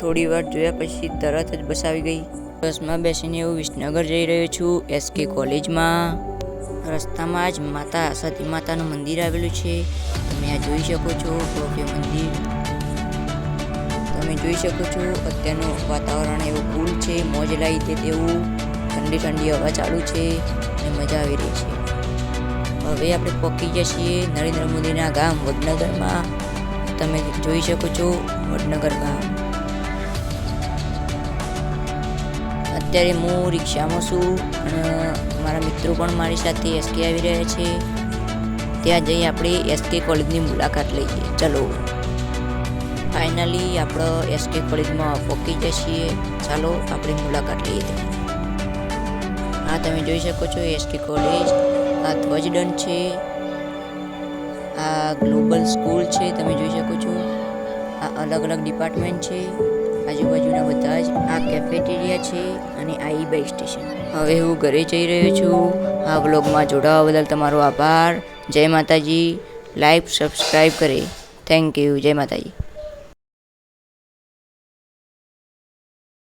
થોડી વાર જોયા પછી તરત જ બસ આવી ગઈ. બસમાં બેસીને હું વિસનગર જઈ રહ્યો છું એસકે કોલેજમાં. રસ્તામાં જ માતા સતી માતાનું મંદિર આવેલું છે. તમે આ જોઈ શકો છો ભવ્ય મંદિર. તમે જોઈ શકો છો અત્યારનું વાતાવરણ એવું કુલ છે, મોજ લાવી દે તેવું. ઠંડી ઠંડી હવા ચાલુ છે અને મજા આવી રહી છે. હવે આપણે પહોંચી ગયા છીએ નરેન્દ્ર મોદીના ગામ વડનગરમાં. તમે જોઈ શકો છો વડનગર ગામ. અત્યારે હું રિક્ષામાં છું અને મારા મિત્રો પણ મારી સાથે એસકે આવી રહ્યા છે. ત્યાં જઈ આપણે એસકે કોલેજની મુલાકાત લઈએ. ચલો ફાઇનલી આપણે એસકે કોલેજમાં પહોંચી ગયા છીએ. ચાલો આપણે મુલાકાત લઈએ. હા, તમે જોઈ શકો છો એસકે કોલેજ. આ ધ્વજદંડ છે. આ ગ્લોબલ સ્કૂલ છે. તમે જોઈ શકો છો આ અલગ અલગ ડિપાર્ટમેન્ટ છે. આજુબાજુના બધા જ આ કેફેટેરિયા છે અને આ ઈ બાઇક સ્ટેશન. હવે હું ઘરે જઈ રહ્યો છું. આ વ્લોગમાં જોડાવા બદલ તમારો આભાર. જય માતાજી. લાઈક સબસ્ક્રાઈબ કરે. Thank you. જય માતાજી.